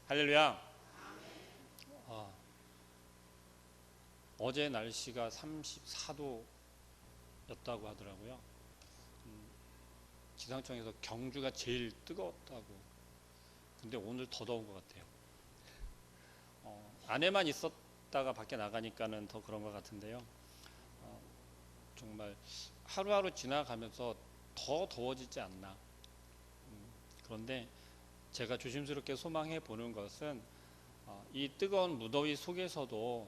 할렐루야. 아, 어제 날씨가 34도였다고 하더라고요. 기상청에서 경주가 제일 뜨거웠다고. 근데 오늘 더 더운 것 같아요. 안에만 있었다가 밖에 나가니까는 더 그런 것 같은데요. 정말 하루하루 지나가면서 더 더워지지 않나. 그런데 제가 조심스럽게 소망해 보는 것은 이 뜨거운 무더위 속에서도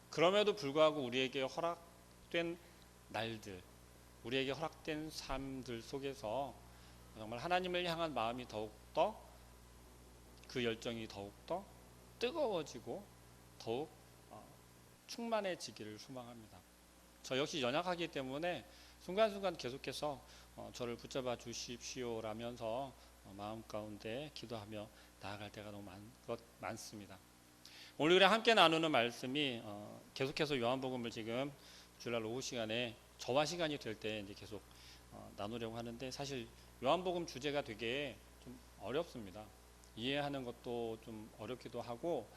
그럼에도 불구하고 우리에게 허락된 날들, 우리에게 허락된 삶들 속에서 정말 하나님을 향한 마음이 더욱더, 그 열정이 더욱더 뜨거워지고 더욱 충만해지기를 소망합니다. 저 역시 연약하기 때문에 순간순간 계속해서 저를 붙잡아 주십시오라면서 마음 가운데 기도하며 나아갈 때가 너무 많습니다. 오늘 우리 함께 나누는 말씀이 계속해서 요한복음을 지금 주일날 오후 시간에 저와 시간이 될 때 이제 계속 나누려고 하는데, 사실 요한복음 주제가 되게 좀 어렵습니다. 이해하는 것도 좀 어렵기도 하고,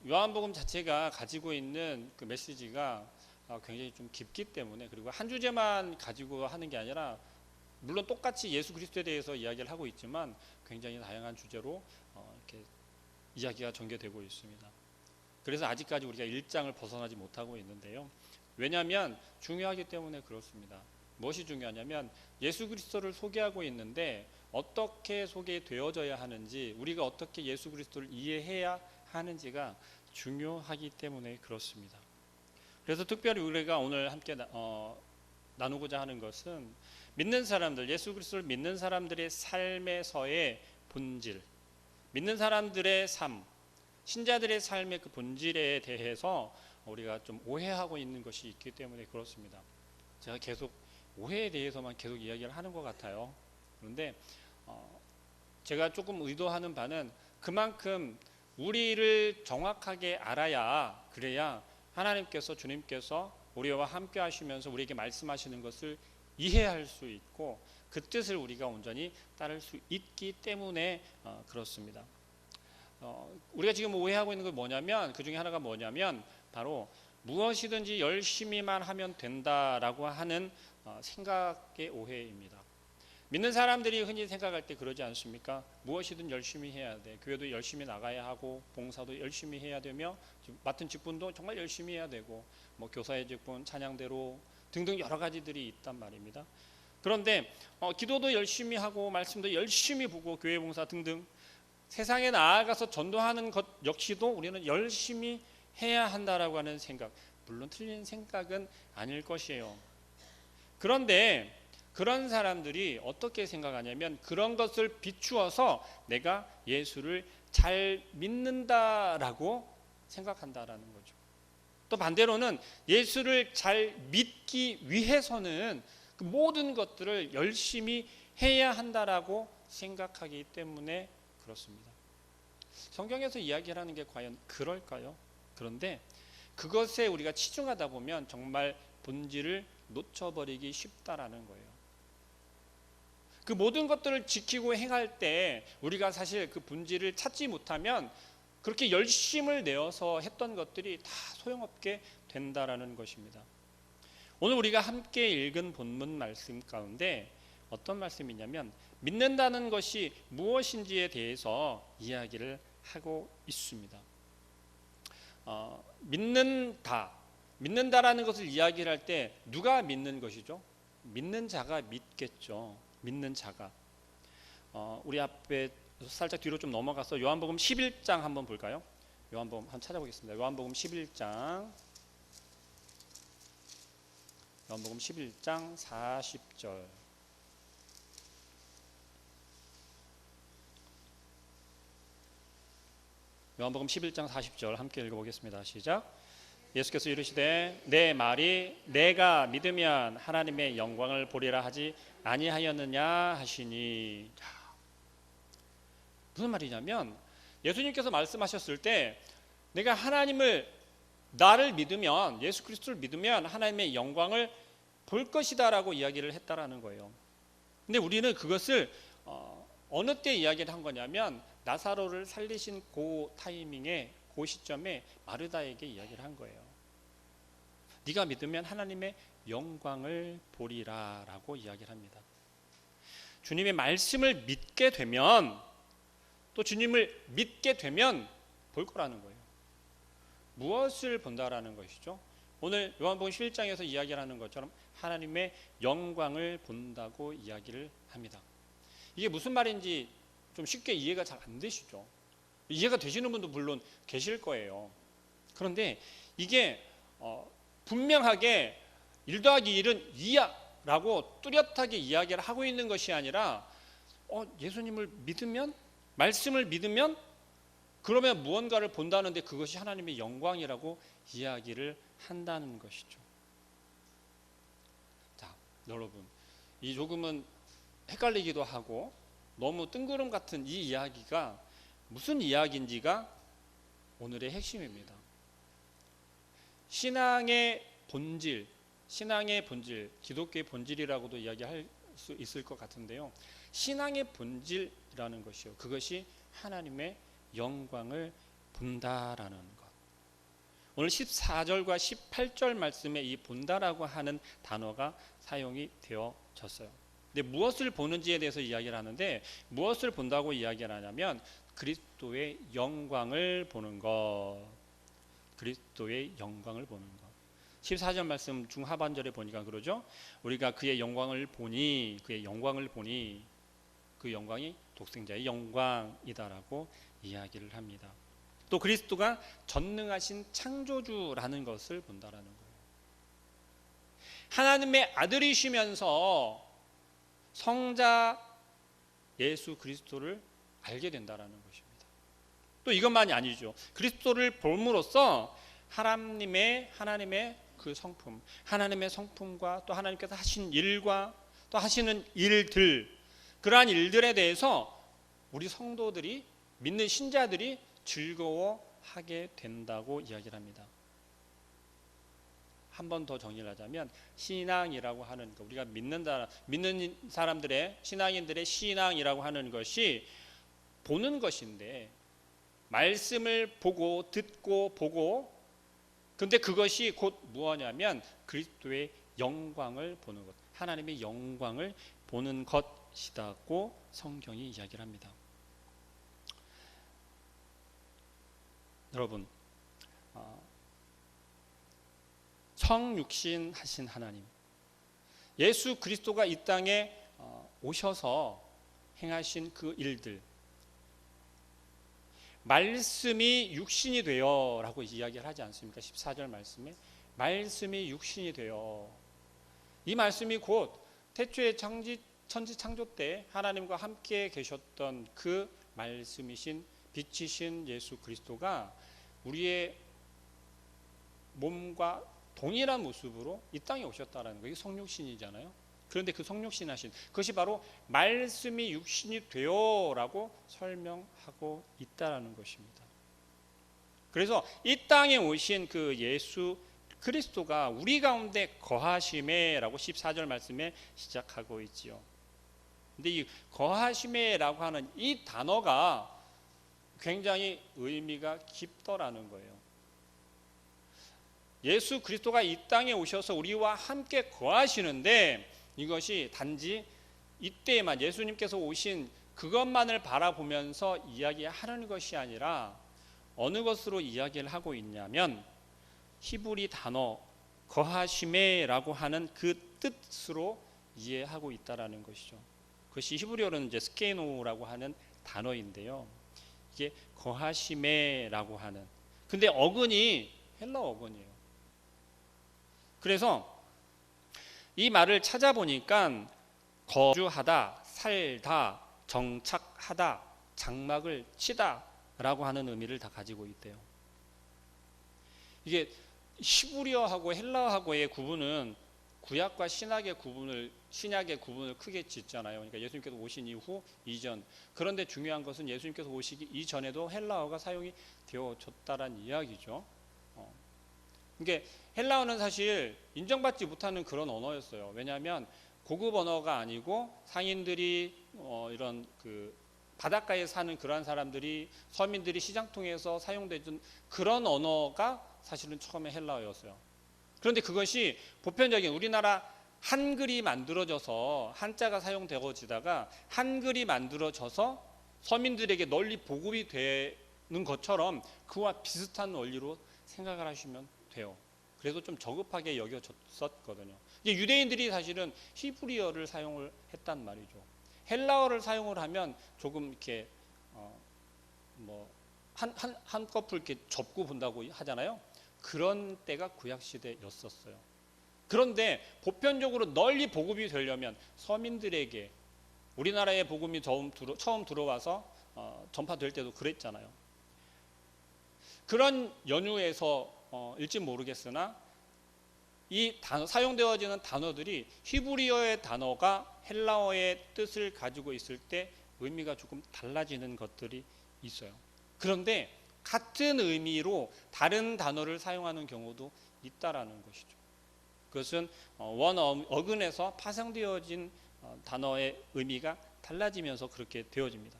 요한복음 자체가 가지고 있는 그 메시지가 굉장히 좀 깊기 때문에, 그리고 한 주제만 가지고 하는 게 아니라 물론 똑같이 예수 그리스도에 대해서 이야기를 하고 있지만 굉장히 다양한 주제로 이렇게 이야기가 전개되고 있습니다. 그래서 아직까지 우리가 1장을 벗어나지 못하고 있는데요. 왜냐하면 중요하기 때문에 그렇습니다. 무엇이 중요하냐면 예수 그리스도를 소개하고 있는데 어떻게 소개되어져야 하는지, 우리가 어떻게 예수 그리스도를 이해해야 하는지가 중요하기 때문에 그렇습니다. 그래서 특별히 우리가 오늘 함께 나누고자 하는 것은 믿는 사람들, 예수 그리스도를 믿는 사람들의 삶에서의 본질, 믿는 사람들의 삶, 신자들의 삶의 그 본질에 대해서 우리가 좀 오해하고 있는 것이 있기 때문에 그렇습니다. 제가 계속 오해에 대해서만 계속 이야기를 하는 것 같아요. 그런데 제가 조금 의도하는 바는 그만큼 우리를 정확하게 알아야, 그래야 하나님께서, 주님께서 우리와 함께 하시면서 우리에게 말씀하시는 것을 이해할 수 있고 그 뜻을 우리가 온전히 따를 수 있기 때문에 그렇습니다. 우리가 지금 오해하고 있는 건 뭐냐면, 그 중에 하나가 뭐냐면 바로 무엇이든지 열심히만 하면 된다라고 하는 생각의 오해입니다. 믿는 사람들이 흔히 생각할 때 그러지 않습니까? 무엇이든 열심히 해야 돼. 교회도 열심히 나가야 하고, 봉사도 열심히 해야 되며, 맡은 직분도 정말 열심히 해야 되고, 뭐 교사의 직분, 찬양대로 등등 여러 가지들이 있단 말입니다. 그런데 기도도 열심히 하고, 말씀도 열심히 보고, 교회 봉사 등등 세상에 나아가서 전도하는 것 역시도 우리는 열심히 해야 한다라고 하는 생각, 물론 틀린 생각은 아닐 것이에요. 그런데 그런 사람들이 어떻게 생각하냐면 그런 것을 비추어서 내가 예수를 잘 믿는다라고 생각한다라는 거죠. 또 반대로는 예수를 잘 믿기 위해서는 그 모든 것들을 열심히 해야 한다라고 생각하기 때문에 그렇습니다. 성경에서 이야기하는 게 과연 그럴까요? 그런데 그것에 우리가 치중하다 보면 정말 본질을 놓쳐버리기 쉽다라는 거예요. 그 모든 것들을 지키고 행할 때 우리가 사실 그 본질을 찾지 못하면 그렇게 열심을 내어서 했던 것들이 다 소용없게 된다라는 것입니다. 오늘 우리가 함께 읽은 본문 말씀 가운데 어떤 말씀이냐면 믿는다는 것이 무엇인지에 대해서 이야기를 하고 있습니다. 믿는다라는 것을 이야기를 할 때 누가 믿는 것이죠? 믿는 자가 믿겠죠. 믿는 자가. 우리 앞에 살짝 뒤로 좀 넘어가서 요한복음 11장 한번 볼까요? 요한복음 한번 찾아보겠습니다. 요한복음 11장 40절. 요한복음 11장 40절 함께 읽어보겠습니다. 시작. 예수께서 이르시되 내 말이 내가 믿으면 하나님의 영광을 보리라 하지 아니하였느냐 하시니. 무슨 말이냐면 예수님께서 말씀하셨을 때 내가 나를 믿으면, 예수 그리스도를 믿으면 하나님의 영광을 볼 것이다 라고 이야기를 했다라는 거예요. 근데 우리는 그것을 어느 때 이야기를 한 거냐면 나사로를 살리신 그 타이밍에 그 시점에 마르다에게 이야기를 한 거예요. 네가 믿으면 하나님의 영광을 보리라 라고 이야기를 합니다. 주님의 말씀을 믿게 되면, 또 주님을 믿게 되면 볼 거라는 거예요. 무엇을 본다라는 것이죠? 오늘 요한복음 11장에서 이야기를 하는 것처럼 하나님의 영광을 본다고 이야기를 합니다. 이게 무슨 말인지 좀 쉽게 이해가 잘 안 되시죠? 이해가 되시는 분도 물론 계실 거예요. 그런데 이게 분명하게 1 더하기 1은 2야 라고 뚜렷하게 이야기를 하고 있는 것이 아니라 예수님을 믿으면, 말씀을 믿으면 그러면 무언가를 본다는데 그것이 하나님의 영광이라고 이야기를 한다는 것이죠. 자, 여러분, 이 조금은 헷갈리기도 하고 너무 뜬구름 같은 이 이야기가 무슨 이야기인지가 오늘의 핵심입니다. 신앙의 본질, 기독교의 본질이라고도 이야기할 수 있을 것 같은데요. 신앙의 본질이라는 것이요, 그것이 하나님의 영광을 본다라는 것. 오늘 14절과 18절 말씀에 이 본다라고 하는 단어가 사용이 되어졌어요. 근데 무엇을 보는지에 대해서 이야기를 하는데, 무엇을 본다고 이야기를 하냐면 그리스도의 영광을 보는 것. 그리스도의 영광을 보는 것. 14절 말씀 중하반절에 보니까 그러죠. 우리가 그의 영광을 보니, 그 영광이 독생자의 영광이다라고 이야기를 합니다. 또 그리스도가 전능하신 창조주라는 것을 본다라는 거예요. 하나님의 아들이시면서 성자 예수 그리스도를 알게 된다라는 것입니다. 또 이것만이 아니죠. 그리스도를 봄으로써 하나님의 그 성품, 하나님의 성품과 또 하나님께서 하신 일과 또 하시는 일들, 그러한 일들에 대해서 우리 성도들이, 믿는 신자들이 즐거워하게 된다고 이야기를 합니다. 한 번 더 정리를 하자면 신앙이라고 하는 것, 우리가 믿는 사람들의, 신앙인들의 신앙이라고 하는 것이 보는 것인데, 말씀을 보고 듣고 보고, 근데 그것이 곧 무엇이냐면 그리스도의 영광을 보는 것, 하나님의 영광을 보는 것이라고 성경이 이야기를 합니다. 여러분, 성육신 하신 하나님, 예수 그리스도가 이 땅에 오셔서 행하신 그 일들, 말씀이 육신이 되어 라고 이야기를 하지 않습니까? 14절 말씀에 말씀이 육신이 되어, 이 말씀이 곧 태초에 천지 창조 때 하나님과 함께 계셨던 그 말씀이신, 빛이신 예수 그리스도가 우리의 몸과 동일한 모습으로 이 땅에 오셨다라는 거예요. 이게 성육신이잖아요. 그런데 그 성육신 하신 그것이 바로 말씀이 육신이 되어라고 설명하고 있다라는 것입니다. 그래서 이 땅에 오신 그 예수 그리스도가 우리 가운데 거하심에라고 14절 말씀에 시작하고 있지요. 근데 이 거하심에라고 하는 이 단어가 굉장히 의미가 깊더라는 거예요. 예수 그리스도가 이 땅에 오셔서 우리와 함께 거하시는데, 이것이 단지 이때에만 예수님께서 오신 그것만을 바라보면서 이야기하는 것이 아니라 어느 것으로 이야기를 하고 있냐면 히브리 단어 거하시메라고 하는 그 뜻으로 이해하고 있다라는 것이죠. 그것이 히브리어로는 이제 스케노라고 하는 단어인데요. 이게 거하시메라고 하는, 근데 어근이 헬라어 어근이에요. 그래서 이 말을 찾아보니까 거주하다, 살다, 정착하다, 장막을 치다 라고 하는 의미를 다 가지고 있대요. 이게 히브리어하고 헬라어하고의 구분은 구약과 신약의 구분을 크게 짓잖아요. 그러니까 예수님께서 오신 이후, 이전. 그런데 중요한 것은 예수님께서 오시기 이전에도 헬라어가 사용이 되어졌다라는 이야기죠. 그러니까 헬라어는 사실 인정받지 못하는 그런 언어였어요. 왜냐하면 고급 언어가 아니고 상인들이 이런 그 바닷가에 사는 그러한 사람들이, 서민들이 시장통에서 사용되던 그런 언어가 사실은 처음에 헬라어였어요. 그런데 그것이 보편적인 우리나라 한글이 만들어져서 한자가 사용되어지다가 한글이 만들어져서 서민들에게 널리 보급이 되는 것처럼 그와 비슷한 원리로 생각을 하시면 돼요. 그래서 좀 저급하게 여겨졌었거든요. 이제 유대인들이 사실은 히브리어를 사용을 했단 말이죠. 헬라어를 사용을 하면 조금 이렇게 한꺼풀 이렇게 접고 본다고 하잖아요. 그런 때가 구약 시대였었어요. 그런데 보편적으로 널리 보급이 되려면 서민들에게, 우리나라에 복음이 처음 들어와서 전파될 때도 그랬잖아요. 그런 연유에서 일지 모르겠으나 이 사용되어지는 단어들이 히브리어의 단어가 헬라어의 뜻을 가지고 있을 때 의미가 조금 달라지는 것들이 있어요. 그런데 같은 의미로 다른 단어를 사용하는 경우도 있다라는 것이죠. 그것은 원 어근에서 파생되어진 단어의 의미가 달라지면서 그렇게 되어집니다.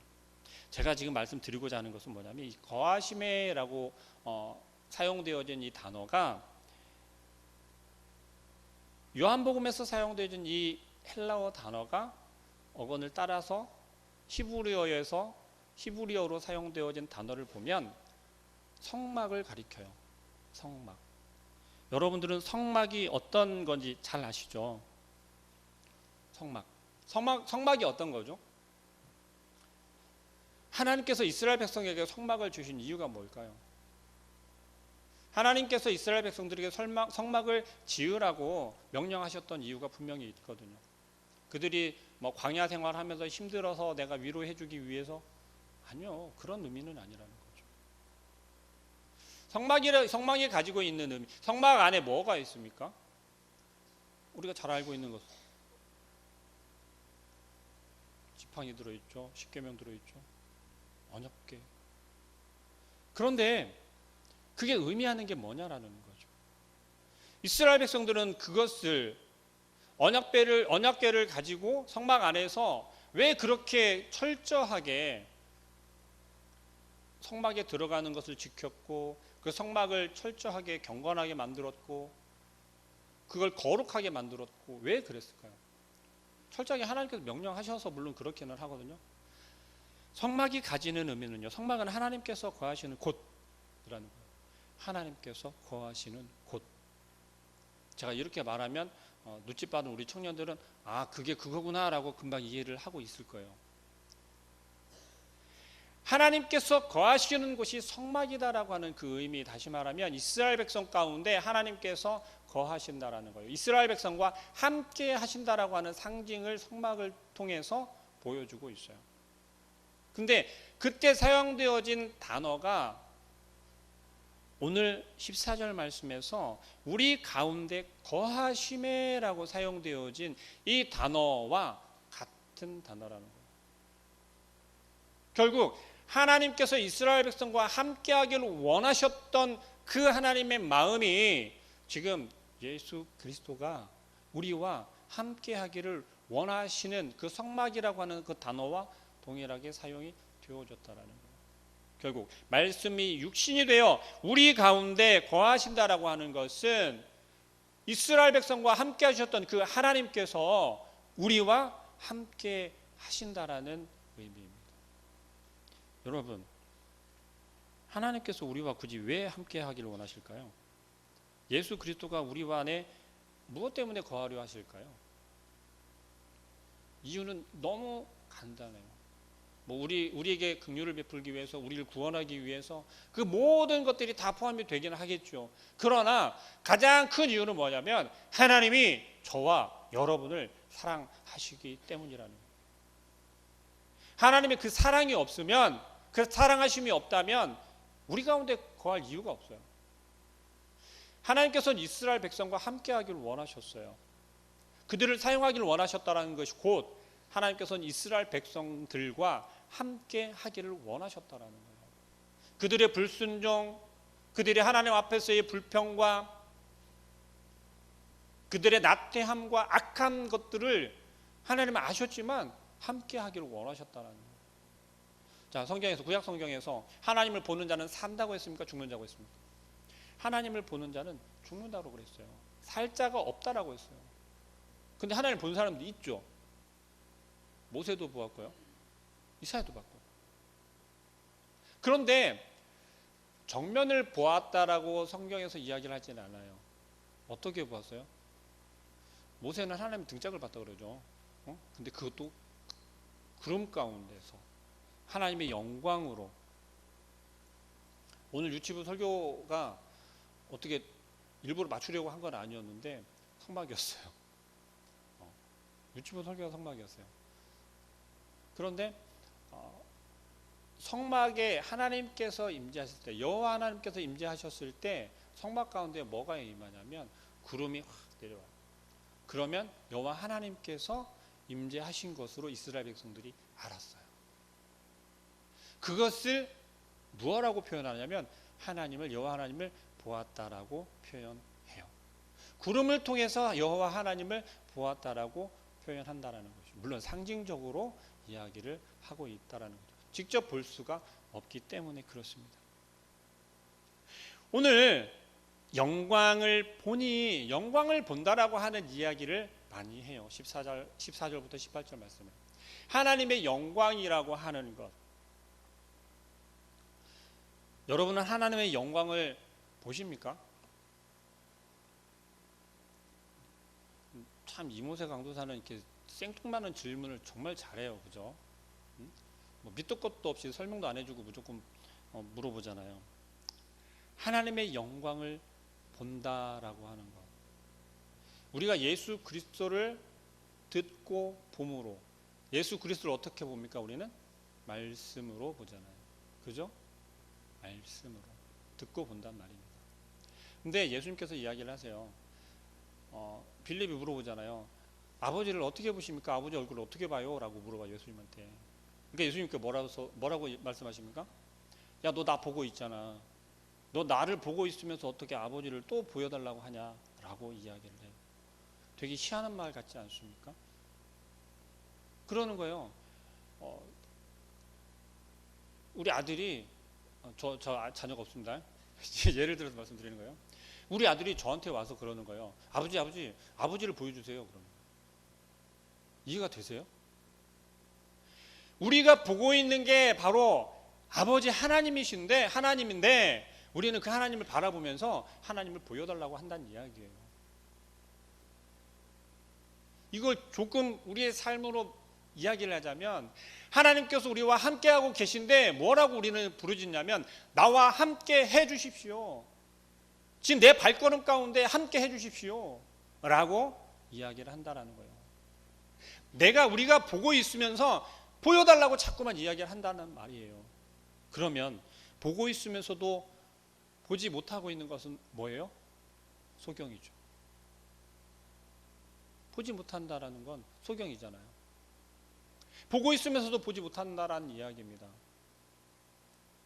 제가 지금 말씀드리고자 하는 것은 뭐냐면 이 거하시메라고 사용되어진 이 단어가 요한복음에서 사용되어진 이 헬라어 단어가 어근을 따라서 히브리어로 사용되어진 단어를 보면 성막을 가리켜요. 성막. 여러분들은 성막이 어떤 건지 잘 아시죠? 성막이 어떤 거죠? 하나님께서 이스라엘 백성에게 성막을 주신 이유가 뭘까요? 하나님께서 이스라엘 백성들에게 성막을 지으라고 명령하셨던 이유가 분명히 있거든요. 그들이 광야 생활하면서 힘들어서 내가 위로해주기 위해서? 아니요, 그런 의미는 아니라는 거죠. 성막이 가지고 있는 의미, 성막 안에 뭐가 있습니까? 우리가 잘 알고 있는 것, 지팡이 들어있죠, 십계명 들어있죠, 언약궤. 그런데 그게 의미하는 게 뭐냐라는 거죠. 이스라엘 백성들은 그것을 언약궤를 가지고 성막 안에서 왜 그렇게 철저하게 성막에 들어가는 것을 지켰고 그 성막을 철저하게 경건하게 만들었고 그걸 거룩하게 만들었고 왜 그랬을까요? 철저하게 하나님께서 명령하셔서 물론 그렇게는 하거든요. 성막이 가지는 의미는요, 성막은 하나님께서 거하시는 곳이라는 거예요. 하나님께서 거하시는 곳. 제가 이렇게 말하면 눈치 빠른 우리 청년들은 그게 그거구나 라고 금방 이해를 하고 있을 거예요. 하나님께서 거하시는 곳이 성막이다라고 하는 그 의미, 다시 말하면 이스라엘 백성 가운데 하나님께서 거하신다라는 거예요. 이스라엘 백성과 함께 하신다라고 하는 상징을 성막을 통해서 보여주고 있어요. 근데 그때 사용되어진 단어가 오늘 14절 말씀에서 우리 가운데 거하심에라고 사용되어진 이 단어와 같은 단어라는 거예요. 결국 하나님께서 이스라엘 백성과 함께 하기를 원하셨던 그 하나님의 마음이 지금 예수 그리스도가 우리와 함께 하기를 원하시는 그 성막이라고 하는 그 단어와 동일하게 사용이 되어졌다라는 거예요. 결국 말씀이 육신이 되어 우리 가운데 거하신다라고 하는 것은 이스라엘 백성과 함께 하셨던 그 하나님께서 우리와 함께 하신다라는 의미입니다. 여러분, 하나님께서 우리와 굳이 왜 함께 하기를 원하실까요? 예수 그리스도가 우리와 안에 무엇 때문에 거하려 하실까요? 이유는 너무 간단해요. 우리에게 긍휼을 베풀기 위해서, 우리를 구원하기 위해서 그 모든 것들이 다 포함이 되기는 하겠죠. 그러나 가장 큰 이유는 뭐냐면 하나님이 저와 여러분을 사랑하시기 때문이라는 거예요. 하나님의 그 사랑이 없으면, 그 사랑하심이 없다면 우리 가운데 거할 이유가 없어요. 하나님께서는 이스라엘 백성과 함께 하기를 원하셨어요. 그들을 사용하기를 원하셨다는 것이 곧 하나님께서는 이스라엘 백성들과 함께 하기를 원하셨다라는 거예요. 그들의 불순종, 그들의 하나님 앞에서의 불평과 그들의 나태함과 악한 것들을 하나님은 아셨지만 함께 하기를 원하셨다는 거예요. 자, 성경에서, 구약 성경에서 하나님을 보는 자는 산다고 했습니까? 죽는다고 했습니까? 하나님을 보는 자는 죽는다고 그랬어요. 살 자가 없다라고 했어요. 근데 하나님을 보는 사람도 있죠. 모세도 보았고요, 이사야도 봤고요. 그런데 정면을 보았다라고 성경에서 이야기를 하지는 않아요. 어떻게 보았어요? 모세는 하나님의 등짝을 봤다 그러죠. 근데 그것도 구름 가운데서 하나님의 영광으로. 오늘 유치부 설교가 어떻게 일부러 맞추려고 한 건 아니었는데 성막이었어요. 유치부 설교가 성막이었어요. 그런데 성막에 하나님께서 임재하실 때, 여호와 하나님께서 임재하셨을 때 성막 가운데 뭐가 임하냐면 구름이 확 내려와요. 그러면 여호와 하나님께서 임재하신 것으로 이스라엘 백성들이 알았어요. 그것을 무엇라고 표현하냐면 하나님을, 여호와 하나님을 보았다라고 표현해요. 구름을 통해서 여호와 하나님을 보았다라고 표현한다라는 것이죠. 물론 상징적으로 이야기를 하고 있다라는 거죠. 직접 볼 수가 없기 때문에 그렇습니다. 오늘 영광을 보니, 영광을 본다라고 하는 이야기를 많이 해요. 14절부터 18절 말씀에 하나님의 영광이라고 하는 것, 여러분은 하나님의 영광을 보십니까? 참 이모세 강도사는 이렇게 생뚱맞은 질문을 정말 잘해요, 그죠? 뭐 밑도 끝도 없이 설명도 안 해주고 무조건 물어보잖아요. 하나님의 영광을 본다라고 하는 것, 우리가 예수 그리스도를 듣고 봄으로, 예수 그리스도를 어떻게 봅니까? 우리는 말씀으로 보잖아요, 그죠? 말씀으로 듣고 본단 말입니다. 근데 예수님께서 이야기를 하세요. 빌립이 물어보잖아요. 아버지를 어떻게 보십니까? 아버지 얼굴을 어떻게 봐요? 라고 물어봐요, 예수님한테. 그러니까 예수님께 뭐라고 말씀하십니까? 야, 너 나 보고 있잖아. 너 나를 보고 있으면서 어떻게 아버지를 또 보여달라고 하냐? 라고 이야기를 해요. 되게 희한한 말 같지 않습니까? 그러는 거예요. 우리 아들이, 저 자녀가 없습니다. 예를 들어서 말씀드리는 거예요. 우리 아들이 저한테 와서 그러는 거예요. 아버지를 보여주세요. 그러면 이해가 되세요? 우리가 보고 있는 게 바로 아버지 하나님인데 우리는 그 하나님을 바라보면서 하나님을 보여달라고 한다는 이야기예요. 이걸 조금 우리의 삶으로 이야기를 하자면, 하나님께서 우리와 함께하고 계신데 뭐라고 우리는 부르짖냐면 나와 함께 해주십시오. 지금 내 발걸음 가운데 함께 해주십시오 라고 이야기를 한다라는 거예요. 우리가 보고 있으면서 보여달라고 자꾸만 이야기를 한다는 말이에요. 그러면 보고 있으면서도 보지 못하고 있는 것은 뭐예요? 소경이죠. 보지 못한다라는 건 소경이잖아요. 보고 있으면서도 보지 못한다라는 이야기입니다.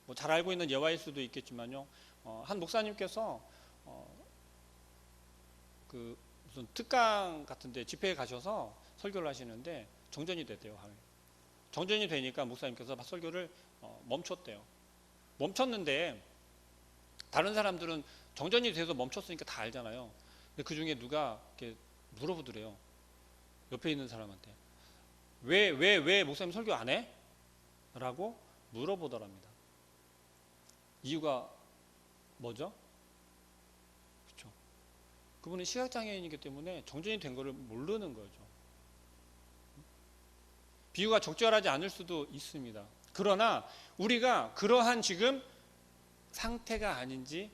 뭐 잘 알고 있는 예화일 수도 있겠지만요, 한 목사님께서 그 무슨 특강 같은데 집회에 가셔서 설교를 하시는데 정전이 됐대요. 정전이 되니까 목사님께서 설교를 멈췄대요. 멈췄는데 다른 사람들은 정전이 돼서 멈췄으니까 다 알잖아요. 근데 그 중에 누가 이렇게 물어보더래요. 옆에 있는 사람한테. 왜 목사님 설교 안 해? 라고 물어보더랍니다. 이유가 뭐죠? 그렇죠. 그분은 시각장애인이기 때문에 정전이 된 거를 모르는 거죠. 비유가 적절하지 않을 수도 있습니다. 그러나 우리가 그러한 지금 상태가 아닌지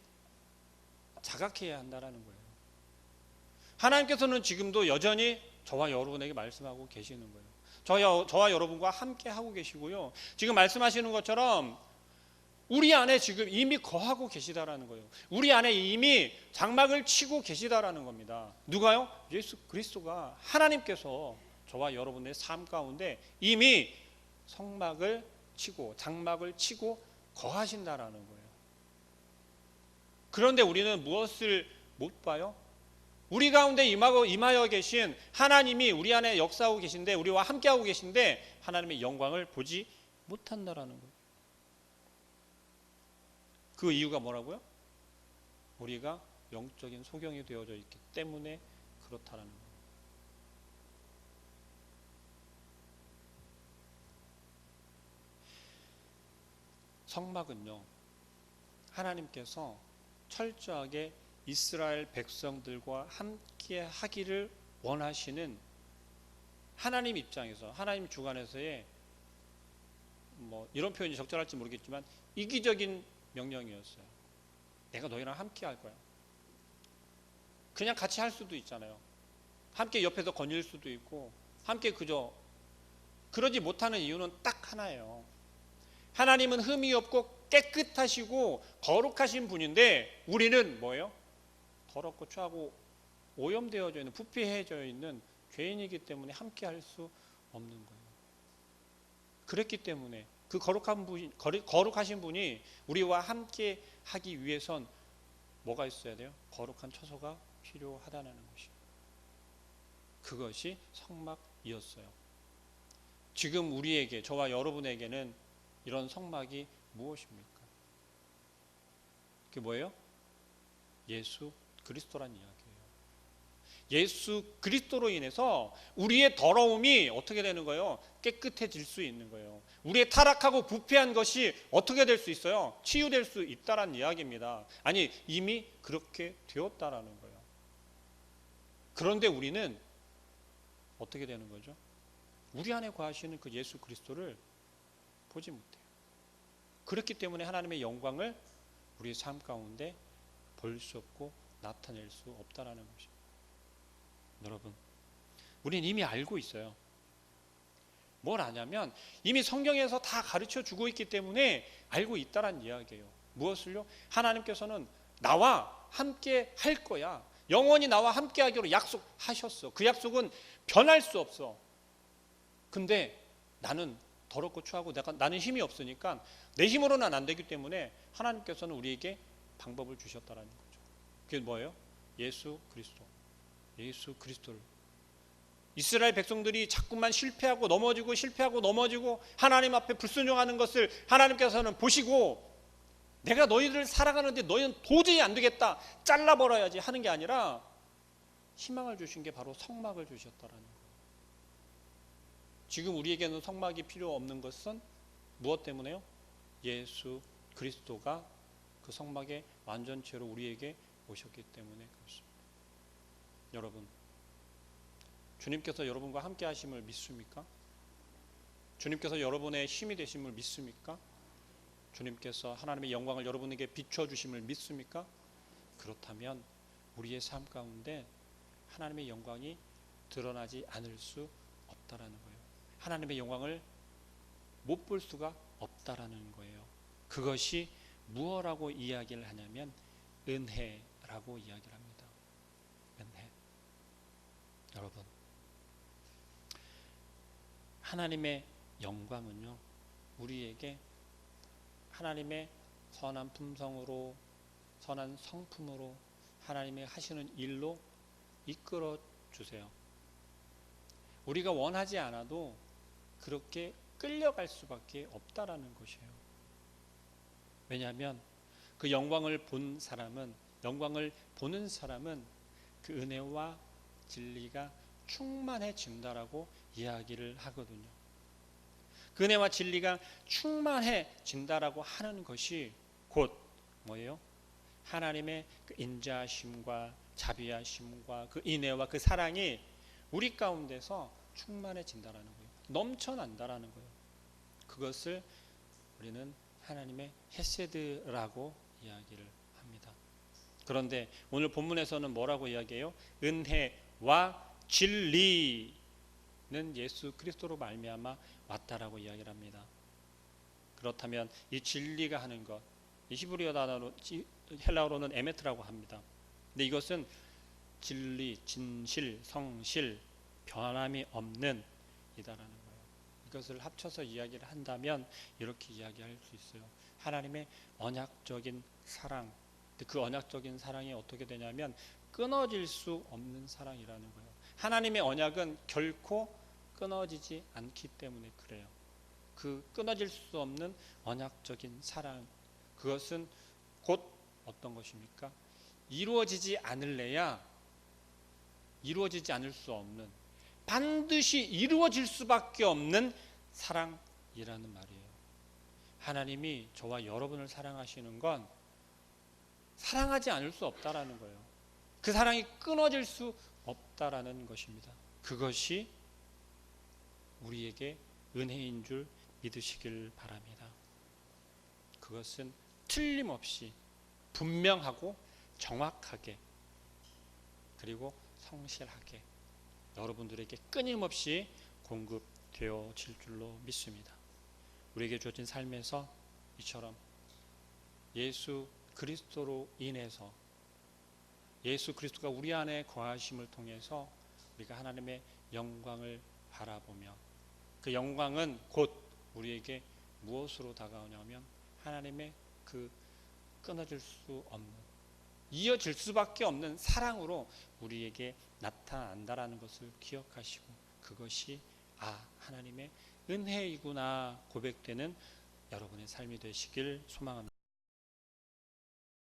자각해야 한다는 거예요. 하나님께서는 지금도 여전히 저와 여러분에게 말씀하고 계시는 거예요. 저와 여러분과 함께 하고 계시고요. 지금 말씀하시는 것처럼 우리 안에 지금 이미 거하고 계시다라는 거예요. 우리 안에 이미 장막을 치고 계시다라는 겁니다. 누가요? 예수 그리스도가, 하나님께서 저와 여러분의 삶 가운데 이미 성막을 치고 장막을 치고 거하신다라는 거예요. 그런데 우리는 무엇을 못 봐요? 우리 가운데 임하여 계신 하나님이 우리 안에 역사하고 계신데, 우리와 함께하고 계신데 하나님의 영광을 보지 못한다라는 거예요. 그 이유가 뭐라고요? 우리가 영적인 소경이 되어져 있기 때문에 그렇다라는 거예요. 성막은요, 하나님께서 철저하게 이스라엘 백성들과 함께 하기를 원하시는 하나님 입장에서, 하나님 주관에서의 뭐 이런 표현이 적절할지 모르겠지만 이기적인 명령이었어요. 내가 너희랑 함께 할 거야. 그냥 같이 할 수도 있잖아요. 함께 옆에서 거닐 수도 있고, 함께 그러지 못하는 이유는 딱 하나예요. 하나님은 흠이 없고 깨끗하시고 거룩하신 분인데 우리는 뭐예요? 더럽고 추하고 오염되어져 있는, 부패해져 있는 죄인이기 때문에 함께 할 수 없는 거예요. 그랬기 때문에 그 거룩하신 분이 우리와 함께 하기 위해선 뭐가 있어야 돼요? 거룩한 처소가 필요하다는 것이에요. 그것이 성막이었어요. 지금 우리에게, 저와 여러분에게는 이런 성막이 무엇입니까? 그게 뭐예요? 예수 그리스도란 이야기예요. 예수 그리스도로 인해서 우리의 더러움이 어떻게 되는 거예요? 깨끗해질 수 있는 거예요. 우리의 타락하고 부패한 것이 어떻게 될 수 있어요? 치유될 수 있다라는 이야기입니다. 아니, 이미 그렇게 되었다라는 거예요. 그런데 우리는 어떻게 되는 거죠? 우리 안에 거하시는 그 예수 그리스도를 보지 못해요. 그렇기 때문에 하나님의 영광을 우리의 삶 가운데 볼 수 없고 나타낼 수 없다라는 것입니다. 여러분, 우리는 이미 알고 있어요. 뭘 아냐면 이미 성경에서 다 가르쳐 주고 있기 때문에 알고 있다란 이야기예요. 무엇을요? 하나님께서는 나와 함께 할 거야. 영원히 나와 함께 하기로 약속하셨어. 그 약속은 변할 수 없어. 근데 나는 더럽고 추하고 나는 힘이 없으니까 내 힘으로는 안 되기 때문에 하나님께서는 우리에게 방법을 주셨다라는 거죠. 그게 뭐예요? 예수 그리스도. 예수 그리스도를. 이스라엘 백성들이 자꾸만 실패하고 넘어지고 하나님 앞에 불순종하는 것을 하나님께서는 보시고 내가 너희들을 사랑하는데 너희는 도저히 안 되겠다, 잘라버려야지 하는 게 아니라 희망을 주신 게 바로 성막을 주셨다라는 거예요. 지금 우리에게는 성막이 필요 없는 것은 무엇 때문에요? 예수 그리스도가 그 성막의 완전체로 우리에게 오셨기 때문에 그렇습니다. 여러분, 주님께서 여러분과 함께 하심을 믿습니까? 주님께서 여러분의 힘이 되심을 믿습니까? 주님께서 하나님의 영광을 여러분에게 비춰주심을 믿습니까? 그렇다면 우리의 삶 가운데 하나님의 영광이 드러나지 않을 수 없다라는 거예요. 하나님의 영광을 못 볼 수가 없다라는 거예요. 그것이 무엇이라고 이야기를 하냐면 은혜라고 이야기를 합니다. 은혜. 여러분, 하나님의 영광은요, 우리에게 하나님의 선한 품성으로, 선한 성품으로 하나님의 하시는 일로 이끌어 주세요. 우리가 원하지 않아도 그렇게 끌려갈 수밖에 없다라는 것이에요. 왜냐하면 그 영광을 보는 사람은 그 은혜와 진리가 충만해진다라고 이야기를 하거든요. 그 은혜와 진리가 충만해진다라고 하는 것이 곧 뭐예요? 하나님의 그 인자하심과 자비하심과 그 인애와 그 사랑이 우리 가운데서 충만해진다라는 거예요. 넘쳐난다라는 거예요. 그것을 우리는 하나님의 헤세드라고 이야기를 합니다. 그런데 오늘 본문에서는 뭐라고 이야기해요? 은혜와 진리는 예수 그리스도로 말미암아 왔다라고 이야기를 합니다. 그렇다면 이 진리가 하는 것, 이 히브리어 단어로 헬라어로는 에메트라고 합니다. 근데 이것은 진리, 진실, 성실, 변함이 없는 이다라는 거예요. 이것을 합쳐서 이야기를 한다면 이렇게 이야기할 수 있어요. 하나님의 언약적인 사랑. 그 언약적인 사랑이 어떻게 되냐면 끊어질 수 없는 사랑이라는 거예요. 하나님의 언약은 결코 끊어지지 않기 때문에 그래요. 그 끊어질 수 없는 언약적인 사랑, 그것은 곧 어떤 것입니까? 이루어지지 않을래야 이루어지지 않을 수 없는, 반드시 이루어질 수밖에 없는 사랑이라는 말이에요. 하나님이 저와 여러분을 사랑하시는 건 사랑하지 않을 수 없다라는 거예요. 그 사랑이 끊어질 수 없다라는 것입니다. 그것이 우리에게 은혜인 줄 믿으시길 바랍니다. 그것은 틀림없이 분명하고 정확하게 그리고 성실하게 여러분들에게 끊임없이 공급되어질 줄로 믿습니다. 우리에게 주어진 삶에서 이처럼 예수 그리스도로 인해서 예수 그리스도가 우리 안에 거하심을 통해서 우리가 하나님의 영광을 바라보며 그 영광은 곧 우리에게 무엇으로 다가오냐면 하나님의 그 끊어질 수 없는, 이어질 수밖에 없는 사랑으로 우리에게 나타난다라는 것을 기억하시고 그것이 하나님의 은혜이구나 고백되는 여러분의 삶이 되시길 소망합니다.